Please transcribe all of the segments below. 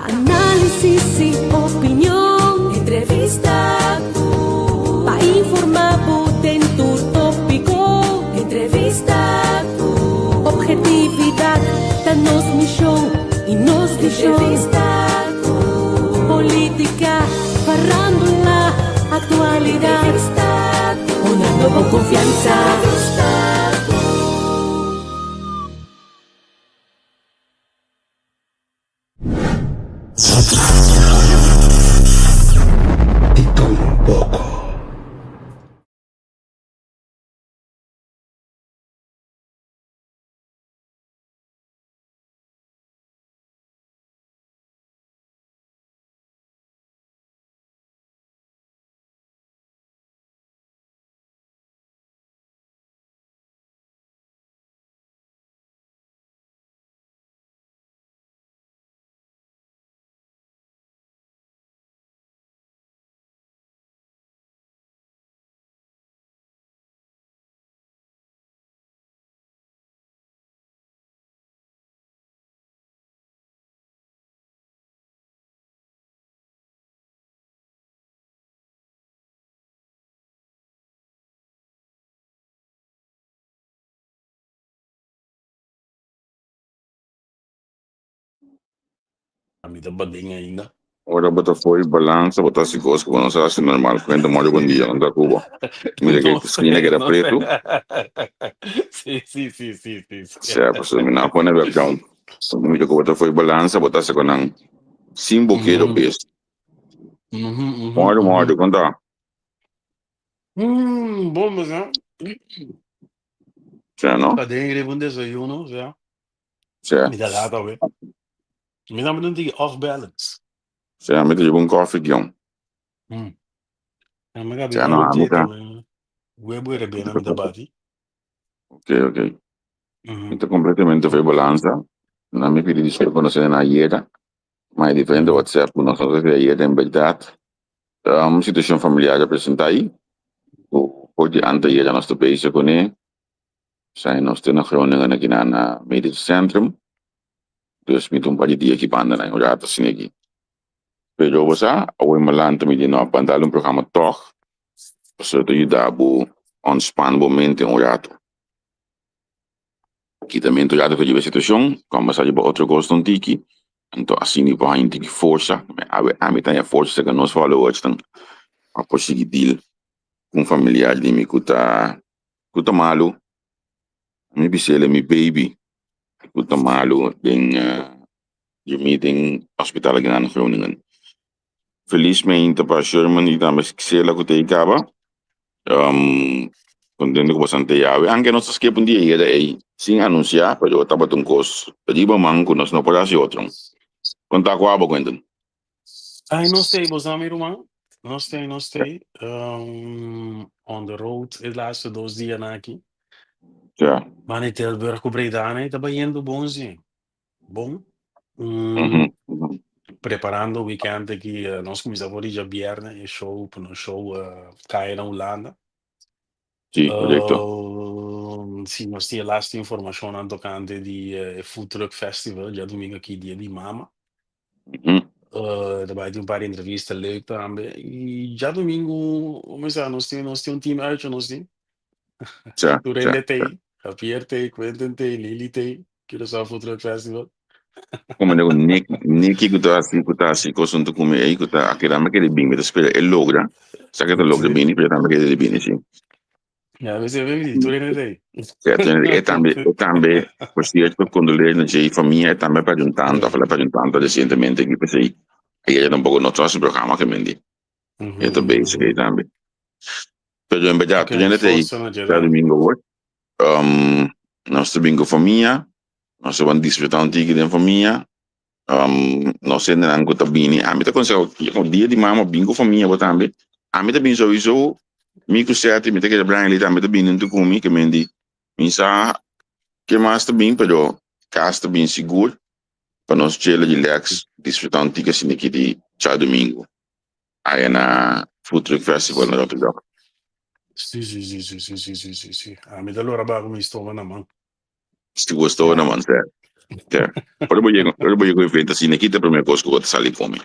Análisis y opinión, entrevista para informar en tu tópico, entrevista objetividad, danos mi show y nos di show, política, farándula, actualidad, una nueva confianza. De todo un poco. Amiga bading ainda. Ora bota foi balança, botar se coisa que não se normal, quando molho bom dia, não dá Cuba. Mira que esquina que era preto, Sì. certo, se me não põe background. Mira que bota foi balança, botar se com um símbolo que do best. Molho, quando dá. Bom, mas não. Certo, não? Bading even desayuno, ja. Certo. Me dá lata, we. Me dá muito de off balance. Certo, me deu coffee guião. A minha Certo, não não, roteia, amiga. we boere bem na minha bati. Ok. Então completamente foi balança. Não me pedi desculpa, não sei na iera, mas diferente WhatsApp, não sei se a iera em verdade. Situação familiar apresentar aí. Por diante iera nosso país com ele. Sai nós temos Groningen aqui na Medisch Centrum. Dus met een paar die ik banden en raad te zien aqui. Pero você, ao emalan também de nós bandar programa toch, você te ajudar a ontspan momento em rato. Aqui também tu rato que tive situação, como se para outro gosto um tiki, então assim não vai ter força, a mim tem a força que nós falamos hoje, então a possibilidade com familiar de mim que tá malo, me bisele me baby, que tá malo, den de meeting hospital aqui na Groningen. Felizmente para Sherman e também se ela que tem acaba contendo com bastante ave anche não se esquece dia aí sem anunciar para eu estava tão cos riba manco nós não podemos outro contar com a água quando Ai, não sei, você meu irmão? Não sei. On the road, het laatste 2 dias aqui. já Maar in Tilburg, op Breda, né? Tá indo bom, sim. Bom. Preparando o weekend aqui, nós começamos hoje já viernes, show cair na Holanda. sim correto Sim, nós temos laatste informação aan tocante de Food Truck Festival, já domingo aqui, dia de mama. Daarbij doen een paar entrevistas leuk também. E já domingo, nós temos um time uit, nós temos. já Turende tem, Javier tem, Quentin tem, Lili tem, Curaçao Food Truck Festival. como nego Nick que tá assim coisa não come aí que tá aquele ama que bem mas espera ele logra sabe que ele logra bem para também que ele bem sim Ja, we zijn weer niet, Turende tem. certo e também por certo quando ele não tinha família também perguntando recentemente que pensei aí era um pouco no nosso programa que me di e também isso aí também pero em verdade tu ainda tem já domingo hoje nós domingo família nós vamos desfrutar um tigre de família nós ainda não está bem a mim tá conseguindo o dia de mama bingo família vou também a mim também sowieso mico certo me tá que Brian ele também tá bem não comigo que me di misa que mais tá bem pero casa bem seguro para nós chela relax desfrutar um tigre assim aqui de já domingo aí na Food Truck Festival na Rotterdam. Sì. Ah, mi da allora bago mi sto na man. Se gostou, não, mano, certo? Cioè, poi voglio che inventa sì, ne chiede per me cosco che sali come.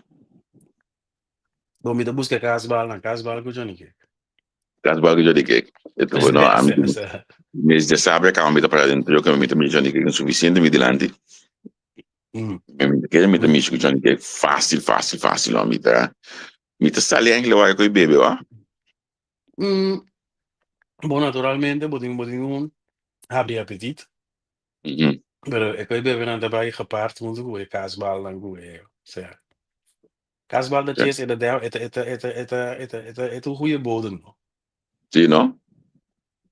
Bom, me busca casbal com Johnny Cake. Casbal que eu digo, então, bueno, a mim, mês de sabe que a mim tá para dentro, que a mim também já digo que é suficiente me dilante. Que me também que já digo fácil, a mim tá. Me tá sali anche lo vai com o bebê, ó. Bom, naturalmente, botin abrir apetite. Pero é que bebê não daarbij gepaard moet goeie kaasbal dan goeie. Zeg. Kaasbal dat is het een goede bodem. Sim, não?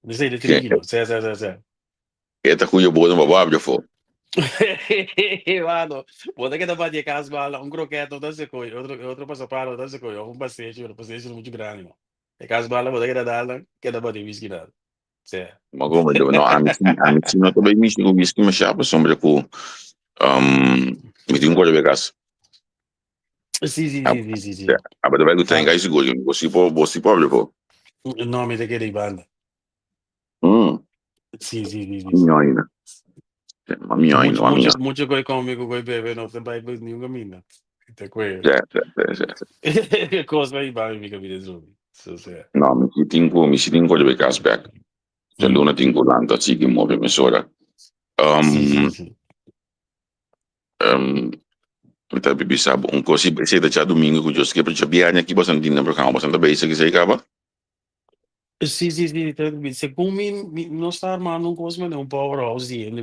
Dus nee, dat is niet no. Zeg. Esta goede bodem wat waar je voor. Mano, pode que dá de kaasbal, croquete, não sei coi, outro passaparo, não sei coi, passeio muito grande, não. E kaasbal, pode que dá que dá de whisky nada. Zeg. Maar como não, a mim não também me com whisky mas chapa sombra com me tem coisa vegas. Sì. Aber dabei gut tem gais gol, você pode pô. No, mi te chiedi banda. Sì. Minhoina. Ma minhoina. Mucho coi comico, coi bebe, no te vai nenhum cammino. Te quello. Certo. Che cosa vai vai mica mi trovi. No, mi si tingo de vegas back. Cioè luna tingo lanta, sì che muove mesura. Sì. Kita bisa così se da già domingo con giusto che per bianca aqui você não programa você também isso que você acaba Sì, secondo me non sta armando un coso, ma è un powerhouse di ele,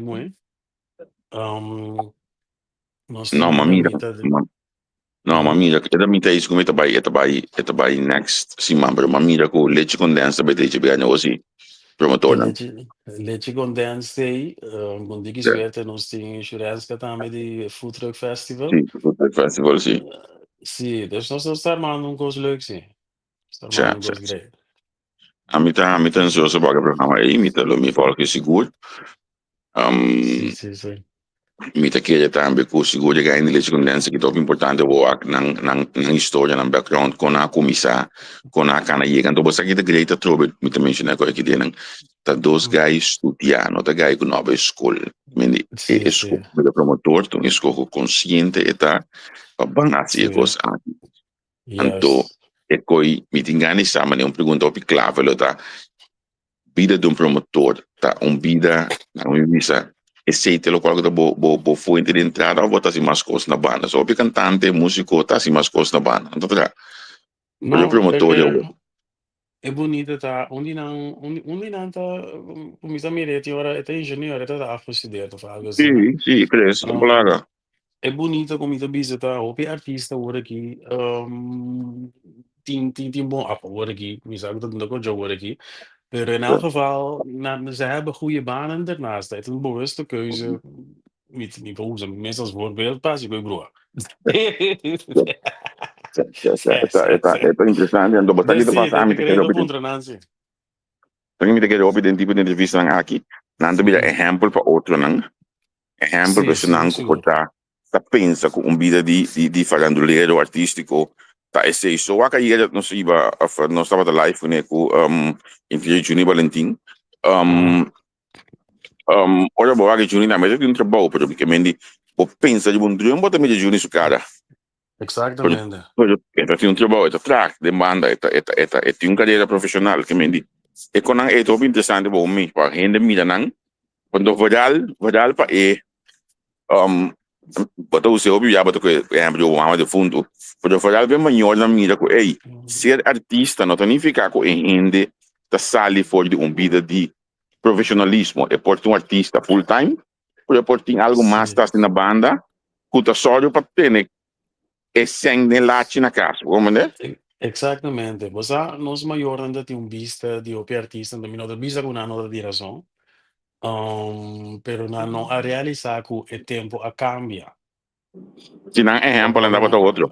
nós não temos mamira também, não mamira que também tem isso como tá by next sim mas mamira com leite condensada vai ter bianca assim promotor não leite condensei, quando digo isso, nós temos churrasco também de Food Truck Festival. sim Food Truck Festival sim Sì, adesso nós estamos armando um coisa leuk, sim. Estamos armando um coisa grande. A mim tá ansioso para o programa aí, me fala que seguro. Sì. Mi ta chiede também que o seguro que ainda leite condensada que é top importante na história, na background, com a comissão, com a cana chega. Então você aqui da greita trobe, me também mencionei que aqui tem tá dois guys estudiando, tá guy com nova escola, quindi escola do promotor, então escola consciente e tá banasi e coisa aqui. Então e coi mi tingani sama ne pergunta op clave lo tá vida de promotor tá vida na missa e sei te lo qual da bo fonte de entrada ou botar assim mais coisas na banda só o cantante músico tá assim mais coisas na banda então tá o promotor é bonito tá onde não tá missa mirete ora é engenheiro tá afastado fala assim sim preço plaga é bonito como ita visita o artista ora aqui tem bom ora aqui missa que tá com jogo ora aqui. Maar in elk geval, ze hebben goede banen daarnaast. Het is een bewuste keuze. Niet bewust, meestal als voorbeeld, pas je broer. È interessante, andò battaglia da passare, mi te op den tipo de entrevista nang aqui, nando bila exemplo para outro nang, exemplo para nang portar, tá pensa com vida de faranduleiro artístico, tá esse isso, a cair não se iba, não estava da live né com entre Juni Valentim, olha boa que Juni na mesa de trabalho, porque mendi o pensa de bom dia, bota media Juni su cara. Exatamente. Então tem trabalho, track, demanda, tem carreira profissional que mendi. E quando é top interessante para mim, para gente mira nang, quando vadal para bota o seu já bota que é o mama de fundo, quando vadal bem maior na mira com ser artista não significa que gente tá sali fora de vida de profissionalismo, é por um artista full time, por ter algo mais tá na banda, que tá só para ter é sangue late na casa, como né? Exatamente. Você nós maior ainda tem vista de artista, também não vista com uma outra direção. Pero não a realizar que o tempo a cambia. Se não é exemplo, andava para outro.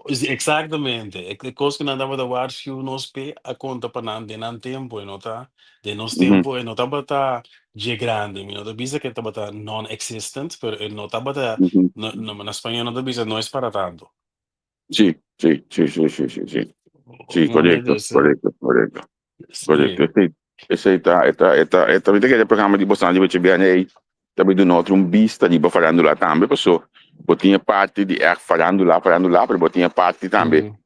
Exatamente. É que coisa que não andava da war se nós pe a conta para não de não tempo, não tá? De nós tempo, não tá bata de grande, não tá vista que tá bata non-existent, pero não tá bata na Espanha não tá vista não é para tanto. Sì, corretto. E sei tá, vedi che il programma di Boston di Bocce Bianei, também do outro vista de farandula também, pessoal. Botinha parte de farandula, pero botinha parte também.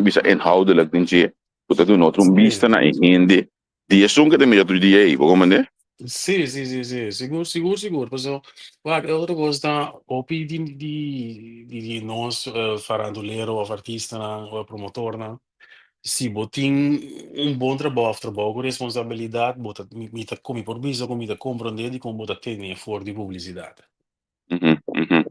Bisa inhoudelijk din je. Dat doen outro vista na ende. Die is zonke de meer door die ei, waarom né? Sì, sicuro. Pessoal, guarda, outra coisa tá, opi di nós faranduleiro ou artista ou promotor, né? Se botin bom trabalho com responsabilidade, bota me tá como por bisa, como tá compreender de como bota tem for de publicidade.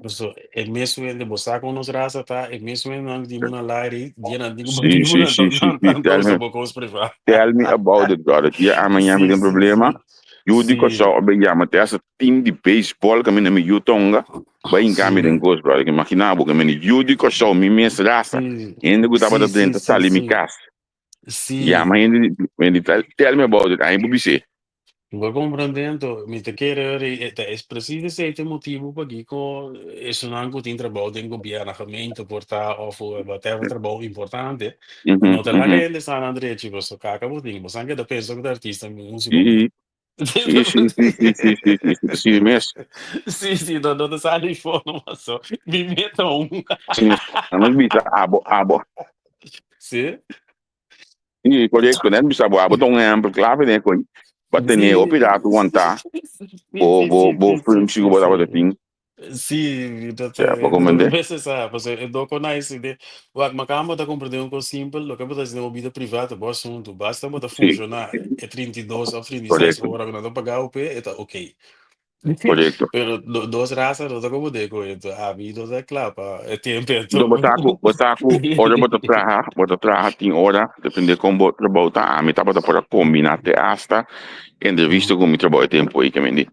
Pessoal, é mesmo ele botar com nos raça tá, é mesmo ele não digo na live, dia não digo tanto sobre coisas privadas. Tell me about it, brother. Ja, amanhã me tem problema. Eu digo só, obrigado, até essa time de baseball que me na minha tonga, vai em câmera em gosto, brother. Que maquinava que me eu digo só, me mesmo raça. Ainda gostava da dentro, tá ali me casa. Ja, amanhã me tell me about it. Aí publicei. Vou compreendendo, me te querer, é preciso esse motivo para que isso não tem trabalho em governo, gemeente, portar ou whatever trabalho importante. Não te lá que eles estão na direita, tipo, só caca, você não quer da pessoa que é artista, músico. Sim, mesmo. Sim, não te sai informação. Me metam. Sim, não me bisa abo. Sim? Sim, correto, né? Bisa abo tão amplo, claro, né, coi. Bater o pirata aguentar. Vou filme sigo botar para ting. Sim, necessário, porque eu dou com isso de, o macamo da compreender coisa simples, o que você tem uma vida privada, bom assunto, basta botar funcionar, é 32 ou 36 horas que não dá pagar o pé, tá ok. Correto. Pero dos raças, não dá como de coisa, a vida é clara, é tempo. Então, hora bota traha tem hora, depende como trabalho tá, a mim tá bota para combinar até hasta, entrevista com o trabalho tempo aí que me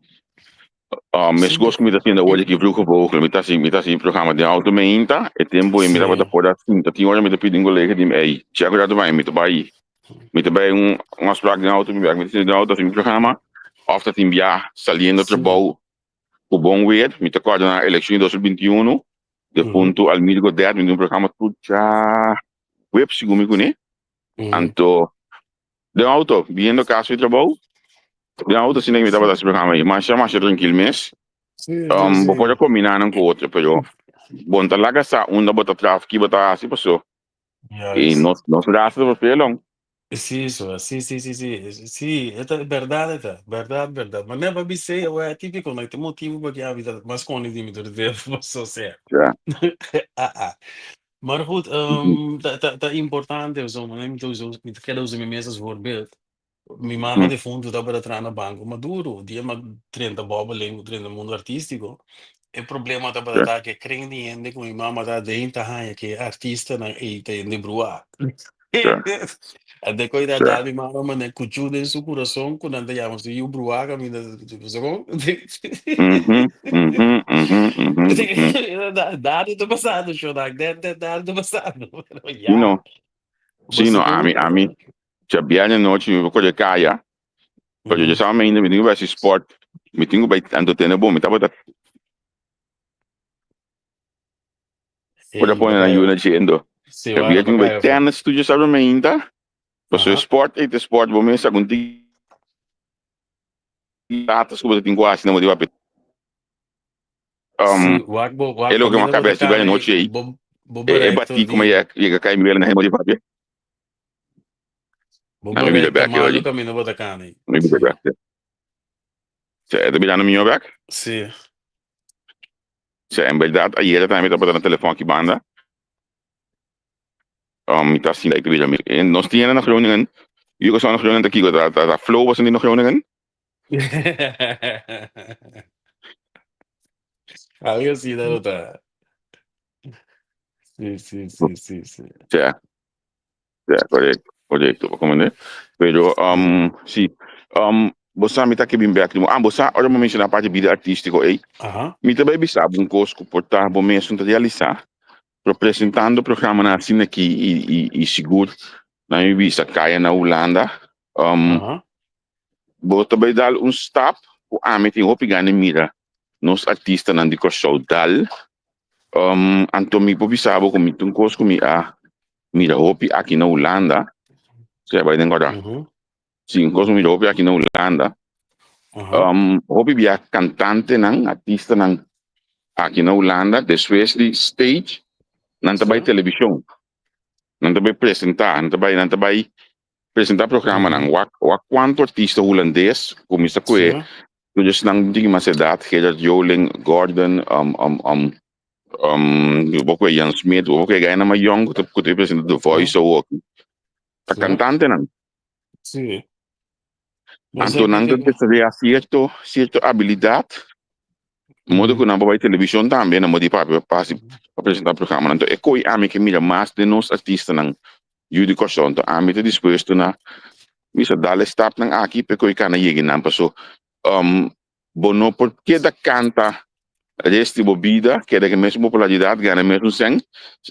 mas gosto que me tá tendo hoje que viu que vou, me tá assim programa de auto me inta, e tempo e me tá bota para assim, tá tem hora me tá pedindo colega de aí, chega já vai me tá vai umas placas de auto me tá tendo auto assim programa, after tem via saliendo trabalho o bom weer, me tá quase na eleição de 2021, de ponto al mídico 10 me um programa tudo já web comigo né, anto de auto, vindo caso de trabalho. De auto assim me tava esse programa aí, mas chama tranquilo mês. Vou poder combinar com outro, pero bom tá lá gasta bota tráfego bota assim passou. E nós gasta por pelo. Sí, eso, sí, esta es verdad, verdad. Mas não é para ser, é típico, não tem motivo para que a vida, mas com o limite de tempo, posso ser. Ja. Maar goed, dat importante, zo, maar neem het zo, met aquelas mesas voorbeeld. Minha mama de fundo estava para entrar na banco maduro, dia mas 30 boba lengo, 30 mundo artístico. O problema da para que crente ainda com minha mama da dentro, que é artista na e tem de brua. Até coisa da minha mama né, cuchu de seu coração quando anda já mas eu brua que me da so dá do passado, show dá do passado. Sim, não, a mim já viagem noite eu vou colher caia. Porque eu já estava ainda me tinha esse esporte, me tinha vai tanto tempo bom, me tava Pode pôr na Yuna dizendo. Eu vi que vai ter na estúdio sabe ainda. Porque o esporte é esporte, vou me saber contigo. Datas que você tem quase não motiva. É o que uma cabeça de noite aí. É bati como é que cai me na motiva. Não me lembro que hoje. Caminho vou tacar aí. Não me lembro. Você é de no meu back? Sim. Em verdade, ayer também estava no telefone aqui banda. Me tá assim, like, nós tínhamos na Groningen, eu que sou na Groningen aqui, a Flow was in na Groningen. Algo assim, da outra. Sim. Correto, como né? Pero, sim, você me tá aqui bem back, você, agora me menciona a parte de vida artística aí. Me também sabe curso que portar, bom mesmo, realizar, representando o programa na assim aqui e seguro, na minha vista, caia na Holanda. Vou também dar step, o ame tem hopi ganha mira, nos artistas não digo show dal, anto me pobi sabo com um curso com mira hopi aqui na Holanda, você vai entender agora. Sim, curso mira hopi aqui na Holanda. Hobby via cantante ng artista ng aqui na Holanda, después de stage, nantabay televisão. Nantabay presentar programa ng quanto artista holandês, kumisa ko dus nang di mas edad, Gerard Joling, Gordon, ook Jan Smith, ook gaya na may young, kuto presenta The Voice, o ta cantante nang. Sí. Anto nang desarrollar cierto habilidad, modo que na babay televisão também, na modi para presentar programa, então é coi ame que mira mais de nos artista nang Judy Corson, então ame te disposto na misa dale stap nang aqui, pe coi kana yegi nang paso, bono porque da canta resti bobida, que da mesmo popularidade, ganha mesmo sang,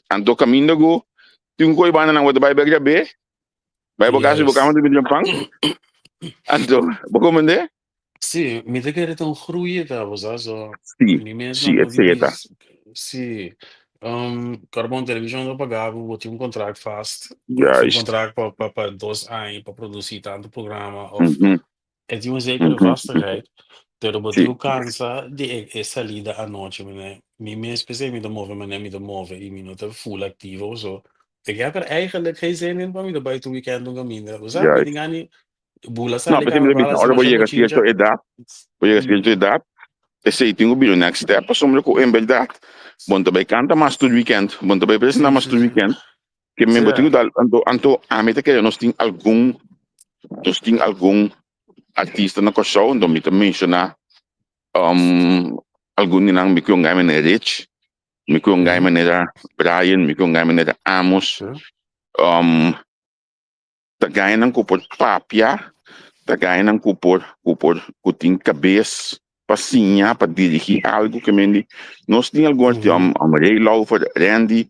anto caminho go, tem coi bana nang wada bay berja be, bay bogasi bokama de Japan. Anto, bocomende? Sì, mi te che un groeien was also. Sì, eccetera. Sì. Carbon televisão não pagava, eu tinha contrato fast. Juist. Contrato para 2 anos para produzir tanto programa. Of het tinha uma zekere vastigheid. Pero botei o cansa de salida à noite, né? Me especialmente me move e me nota full activo zo. Ik heb eigenlijk geen zin in, maar me daarbij toe weekend nog een minder. We zijn met die Bula sa No, pero ahora voy a llegar a cierta edad, ese tengo un next step, pues hombre, en verdad, cuando me canta más tu weekend, cuando me presenta más tu weekend, que me botigo anto a mí te que nos tiene algún artista na show, donde me te menciona algún ninang me kung gamen Rich, me kung gamen Brian, me kung gamen Amos, tagay ng kupor papia, tagay ng kupor kuting cabeça, pasinha para dirigir algo que mendi. Nós tem algum Ray Laufer, Randy,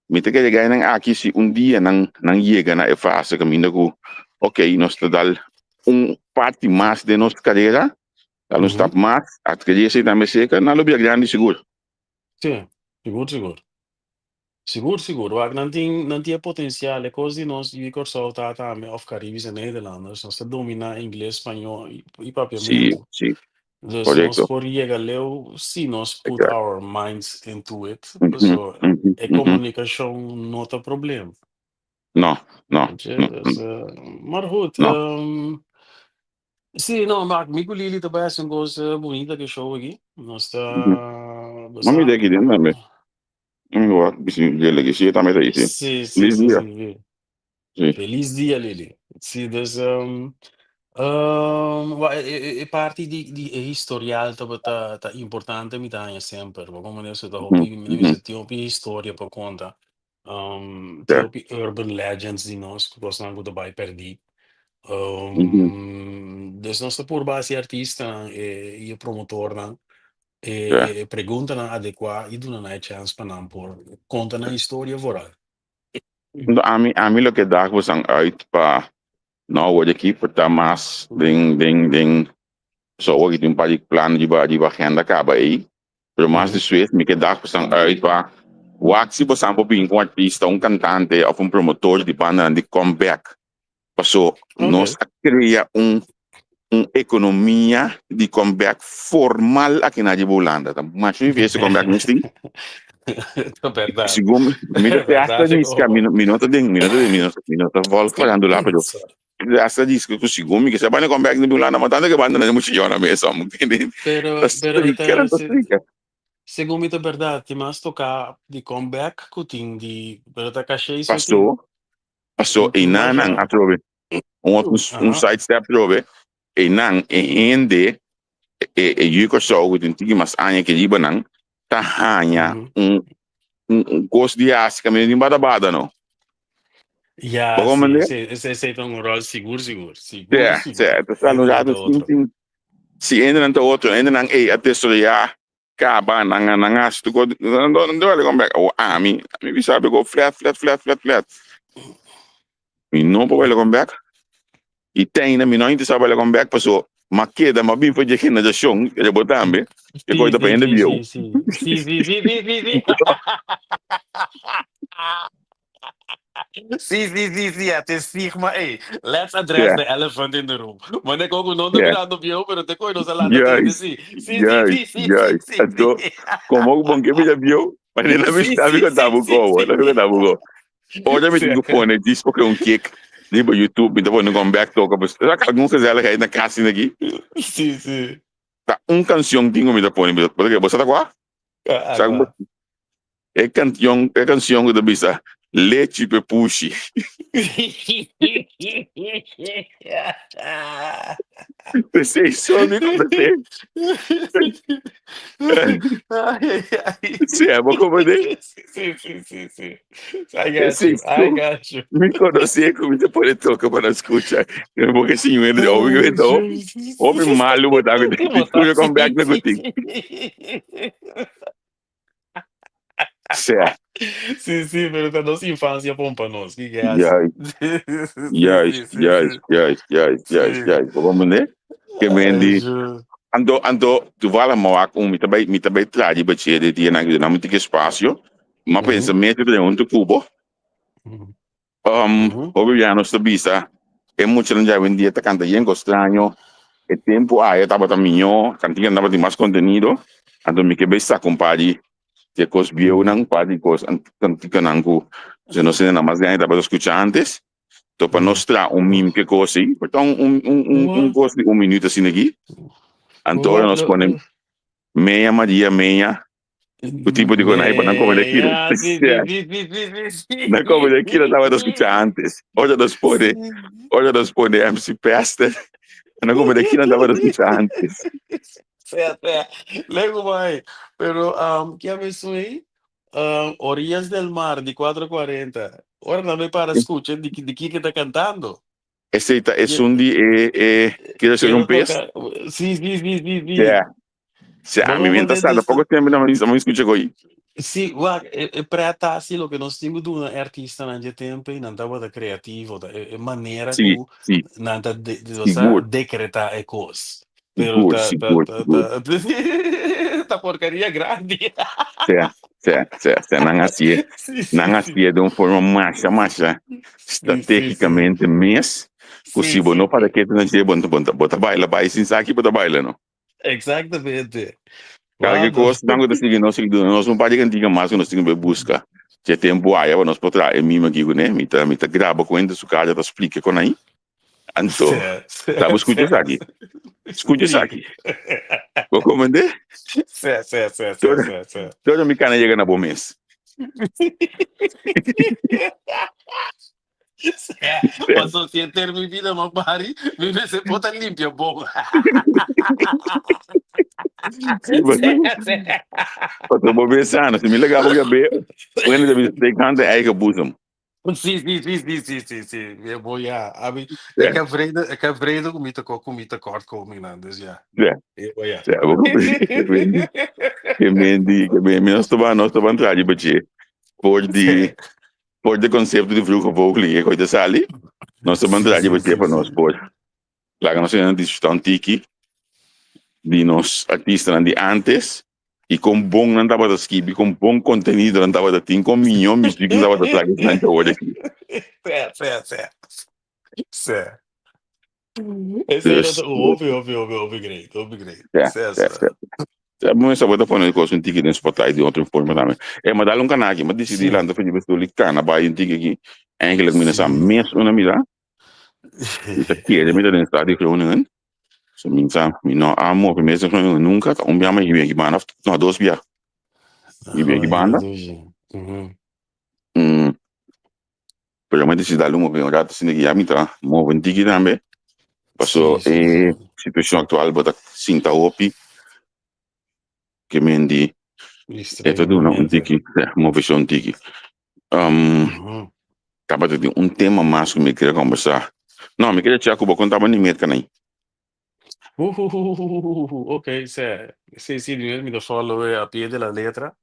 me tagay ng aqui se dia nang chega na fase caminho go, ok, nós te dal parte mais de nossa carreira, dal stap mais, atreia se também seca, na lobby grande seguro. Sim, seguro. Seguro. Waar não tinha potencial, é coisa de nós e corsolta também of Caribes e Nederlanders, nós domina inglês, espanhol e papiamento. Sim. Dus Correcto. nós por llegar leu, se nós put our minds into it, so a comunicação não tem problema. No. Maar goed, sim, não, maar me gulili também é uma coisa bonita que show aqui. Nós tá. Mami daqui dentro também. Lili, sim, também daí, sim. Sim. Feliz dia, Lili. Sim, dus parte di historial tá importante mi dá sempre, como eu sei da hobby, me tem uma história para contar. Tem urban legends di nós que gostam de vai perdi. Dus nós tá por base artista e promotor não. E pergunta na adequar e dona na chance para não por conta na história voral. A mim lo que dá was ang uit pa no word aqui para mais ding so word yung parik plan di ba agenda acaba aí pero mais de suet me que dá was ang uit pa wak si po sampo pin com artista cantante ou promotor de banda de comeback paso nós cria economia de comeback formal aqui na Holanda. Mas eu vi esse comeback nesse tem. É verdade. Segundo, minuto volta falando lá, pero essa diz que o segundo que se vai no comeback de Holanda, mas tanto que banda não funciona mesmo, entende? Pero segundo é verdade, que mais tocar de comeback que tem de, pero tá cachê isso. Passou e não atrove. Sidestep trove. E nang hindi yuko so within tigi mas anya que iba nang tahanya gos dias kami din bada no. Ja, se um rol seguro. Certo, si ainda não outro, ainda não a tesoria acaba nang asto go não ele come back. A mim sabe go flat. E não pode ele come back. E tem na minha inte sabe ele come back passou maqueda mas bem foi de na da show ele botambe e foi da pende bio Sim. Sim, até estigma. Hey, let's address Yeah, the elephant in the room. Mas é como não yeah. dominando bio, pero te coino sa lata tende, Yes, sim. yes, yes. Sim. Então, como o bom que me viu, mas ele não me sabe que eu tava com, não me tava com. Olha, me digo fone, diz porque um kick, diz para YouTube, então vou no comeback toca, mas já que algum gezelligheid na casa aqui, Sim. tá canção tinha me da fone, porque você tá com? Sabe, Agora. é canção que da bisa, leite pe puxi. Você só me comecei. Sim, é bom como é. Sim. I got Esse you. I isso got you. me conhecer como te pode tocar para escutar. Eu vou que sim, ele ouve Oh, então. Jesus. Ouve malo botar que Como tá? discute come back na gotinha. Certo. Sim, pero da nossa infância bom para nós. Que é essa? Yes, Sim. vamos né? Que Ai, mendi Ju. ando tu vala mo com mi tabai tradi ba che de na na muito que espaço. Mas Uhum. pensamento de onde cubo. Uhum. Uhum. Obviamente sta bisa. É muito já vendia tá canta yengo estranho. E tempo eu tava também cantinha andava de mais contenido. Ando me que besta compadre. Que cos bio Uhum. nang padi cos cantica nangu. Se não se na mais ganha tava escutar antes. Então, para Uhum. mostrar mimo que coisa, então, What? coisa de minuto assim aqui. Então, What? nós põe meia Maria, meia, o tipo de coisa aí para não comer daquilo. Meia. Sim. Não comer daquilo, estava a escutar antes. Sim. Olha, nós põe MC Pester, não comer daquilo, estava a escutar antes. Certo. Lego vai. Pero, que abençoe. Orillas del Mar, de 4:40. Ora, não me para, escucha, de que está cantando. Esse é Que- um dia, quer ser um Quiero peixe? tocar. Sim. É. Se a Vamos minha mente fazer está, há pouco dessa. tempo, não escuta com ele. Sim, guarda, prata assim, lo que nós temos de um artista nesse tempo, e não estava da criativo, é maneira que Sim, sim, não está de você seguro, decretar é coisa. Pero seguro, seguro, seguro. tá porcaria grande. Não assim, não assim de uma forma marcha, Sim. estrategicamente, mas possível, não para que tu não seja bota baila, vai sim aqui bota baila, não. Exatamente. Cara, que Guarda. coisa, não que nós não pode cantiga mais que nós temos que buscar. Se tempo aí, nós podemos trazer mim aqui, né? Me tá grava com ele, su cara, tá explica com aí. Então, tá, escuta isso aqui. Escuta isso Sim. aqui. Vou comandar? Certo. Toda minha cana chega na bom mês. Passou sem ter bebida, mas pare, viver sem bota limpa, bom. Quando vou pensando, se me legal, vou ver. Quando ele me canta, é que eu busco. Sim. É bom, já. É que a vrede comita kort komen dan, dus ja. É, É bom, ja. vou compreender. Que bem, nós estamos atrás de bater. Por de conceito de vroege vogel, que coisa sali. Nós estamos atrás de bater para nós, por. Lá que nós temos discussão tiki, de nós artistas de antes, e com bom não estava da skip, com bom conteúdo não estava da team, com milhão de música não estava da traga, não estava hoje aqui. Certo. Esse aí não Dus, tá. Upgrade. Certo. mas só vou dar para nós um ticket no Spotify de outra forma também. É, mas dá um canal aqui, mas decidi lá, então, fazer isso, ligar na baia um ticket aqui, eigenlijk minha essa mês, uma mira, isso aqui, é minha dentro de Groningen. So minsa, mino amo, primeiro que nunca, biama e vem aqui, mano, não, 2 dias. E vem aqui, banda. Pero me decidi dar uma vez, já tá sendo aqui, já me tá, movo um ticket também. Passou, situação atual, bota cinta opi, que me indi, tudo não, um ticket, mover um ticket. Acaba de ter tema mais que me queria conversar. Não, me queria tirar com o bocão, tava nem medo, canai. Ok, sim, mesmo me follow a pie de la letra.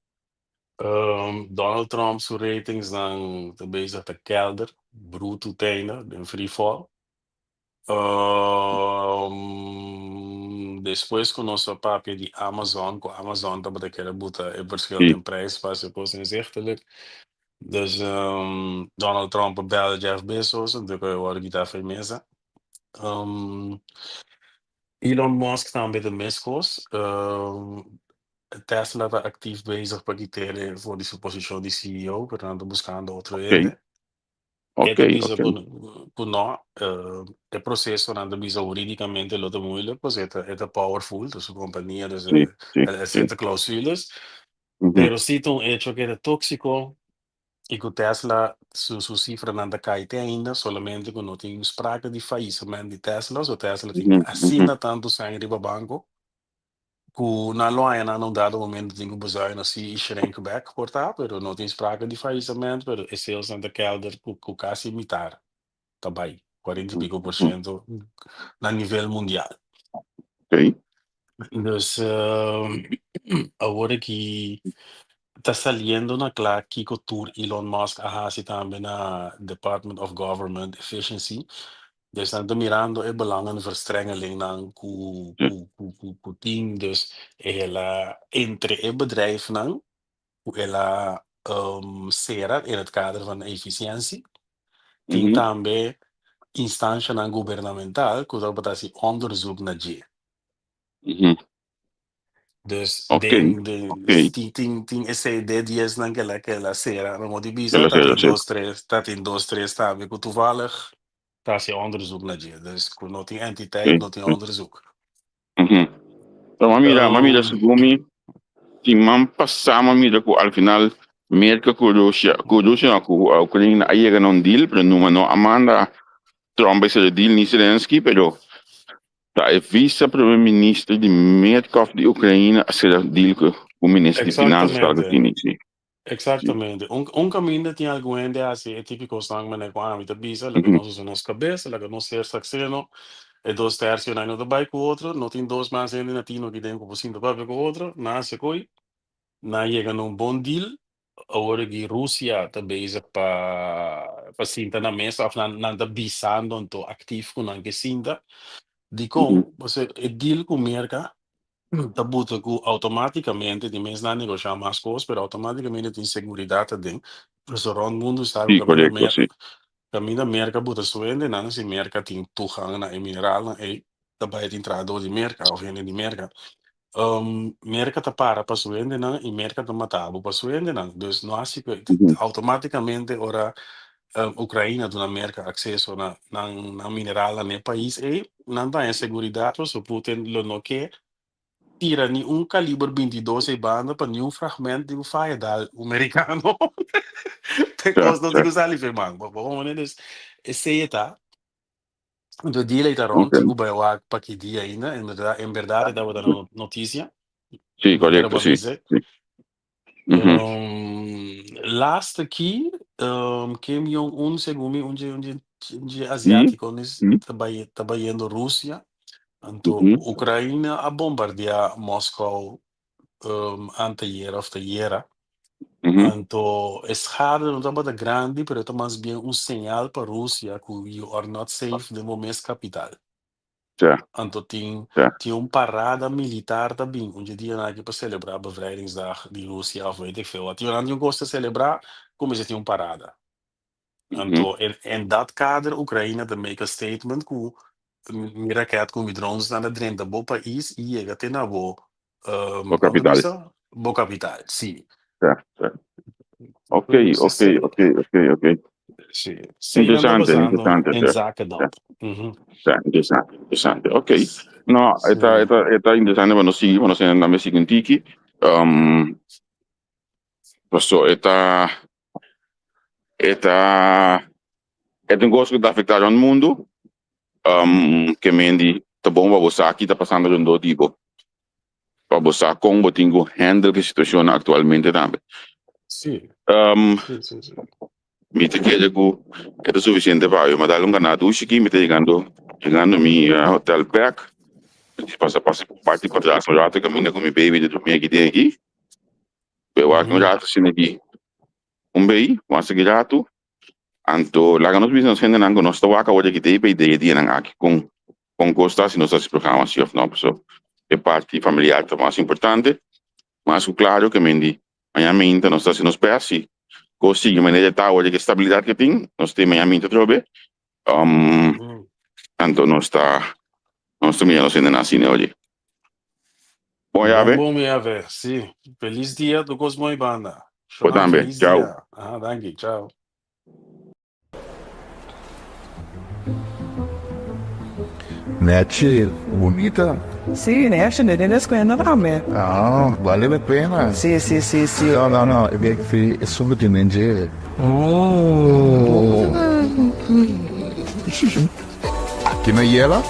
Donald Trump, zijn ratings dan de bezig te kelder, bruto tijden, de free fall. Depois com o nosso papo de Amazon, com a Amazon também daquela buta é verschil in prijs, pas je kost inzichtelijk. Dus Donald Trump belde Jeff Bezos, natuurlijk worden die daar veel mensen. Elon Musk staan bij de Mescos. Tesla está actief bezig para que voor die posição de CEO, portanto buscando outro Ok, ok, Esta visa ok. por nós, o processo anda visa juridicamente lo muito moeilijk, pois é powerful, dus a companhia, dus Sì, sì, sì. aceita cláusulas, Mhm, pero se um hecho que é tóxico e que o Tesla, su cifra não cai ainda, solamente que não tem sprake de faillimento de Tesla, o Tesla tem mhm, mhm. assina tanto sangue para banco, que na loja num dado momento tem que bezuinen se shrink back portar, pero não tem sprake de faillimento, pero é sales aan de kelder que quase imitar. Tá bem, 40 e pico por Mhm. cento a nível mundial. Ok. Dus agora que está saliendo na claro que o tour Elon Musk ahasi também na Department of Government Efficiency. Dus estão mirando é belangen verstrengeling nan Sì. ku team dus ela entre het bedrijf nan hoe ela sera in het kader van efficiëntie. Tem Mhm, também instância não governamental que dá para se onderzoek naar je. mhm. Dus Ok, ok. tem essa ideia de não que ela será, não de bisa, Quella sera, sì. tá tem dois, três também que toevallig tá se onderzoek naar je. Dus que não tem entiteit, Sì, não tem sì. onderzoek. Mhm. Però mamira Um, segumi, ti man passa mamira ku al final merka ku Russia na ku Ucraina aiega non deal, pero no Amanda Trump is de deal niet Zelensky, pero da é vice-primeiro-ministro de Merkov de Ucrânia a ser deal com o ministro de Finanças da exactamente. Argentina. Sim. Exactamente. Caminho tinha algo ainda assim, é típico sangue, mas com a vida bisa, lá que Mhm, nós usamos cabeça, lá que nós ser saxeno, é dois terços na no vai com o outro, não tem dois mais ainda na tino que tem com o cinto para com o outro, nasce coi, na chega num bom deal, agora que Rússia está bezig para cinta na mesa, of na da bisando então ativo com a que cinta, de mhm, com você é deal com merca. Dat boete ku automaticamente, die mensen niet negociar mais coisas, pero automaticamente tem seguridade dentro. Restaurant mundo sabe sì, corretto, sì. caminho merca boete suende, não se merca tem toegang na mineral, e daarbij het intrador de merca of ene de merca. Merca te para suende não e merca te matabo para suende não. Dus não acho que Mhm, automaticamente ora Ucrânia do merca acesso na mineral no país e não dá seguridade, so Putin lo no que tira ni calibre 22 e banda para nenhum fragmento de faia da americano. Because certo, não digo certo. ali fe man, but bom né esse tá. Do dia later on, Ok. tigo by wa pa que dia ainda, em verdade dava da notícia, Sì, era corretto, para sì. dizer. Sì. Mhm, Last aqui, Kim Jong-un, segundo me, onde sì, asiático, eles sì, trabalhando Rússia, então mhm, Ucrânia a bombardear Moscou anteayer of the year. mhm, Então, é schade não está muito grande, mas é mais bem sinal para a Rússia que you are not safe de momento capital. certo, Então, certo. tem parada militar também, onde dia aqui para celebrar a bevrijdingsdag de Rússia, of weet ik veel. Tinha não gosta de celebrar, como se tinha parada. Mhm. Então, in dat kader, Oekraïne de make a statement que mira que com drones na dentro da bo país e chega até na bo, O como que capitale. diz? Bo capital, sim. Certo, certo. Ok, Dus ok, is, ok, ok, ok. sì, sei andando Interessante, basando interessante, in certo. zaken dat. Certo, certo, interessante, interessante. Ok. No, Sì. eta interessante quando si andava a Tiki. Questo è un gosto che affetta il mondo, che quindi ta bomba bossa aqui tá passando de um do tipo. Para bossa como tenho handle a situação atualmente também. Sì, Um, sì, sì, sì. mi te chiede che è sufficiente para io, ma da lunga na dushi che mi te llegando mi hotel back, passa parte para trás um rato, caminha com mi baby de dormir aqui, eu acho um Mhm. rato assim aqui, baby, mas aqui rato, anto lá que nós business gente não nós estou aqui hoje aqui tem ideia não aqui com costa se nós programa assim of não, so é parte familiar é mais importante, mas o claro que me amanhã nós está se nos peça Consigo maneira tá hoje que estabilidade que tem, nós temos a mente trobe. Tanto nós estamos ainda nascendo hoje. Bom, já vê? Bom, minha vez, sim. Feliz dia do Cosmo e Banda. Eu também, Feliz tchau. dia. Danke, tchau. Nete, bonita. Sì, ne esce nelle scuole rame. Ah, vale a pena. Sì. No, é subitamente. Aqui na Yela,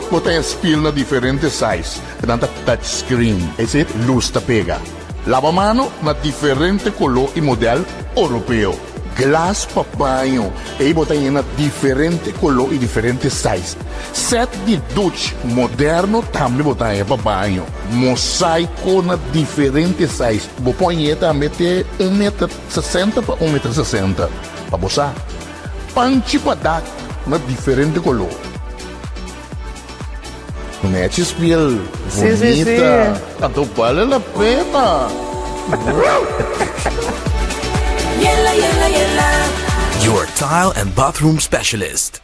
você tem spil na diferentes sizes. Tanto touchscreen, esse luz tá pega. Lavamano na diferente color e modelo europeu. Glass para banho, e botem na diferente color e diferente size. Set de duche moderno também botem para banho. Mosaico na diferente size. Bopõe também ter 1,60 m para 1,60 m. Para boçar. Panchi para dar na diferente color. Mete spiel, bonita. Tanto vale a pena. Yella, yella, yella. Your tile and bathroom specialist.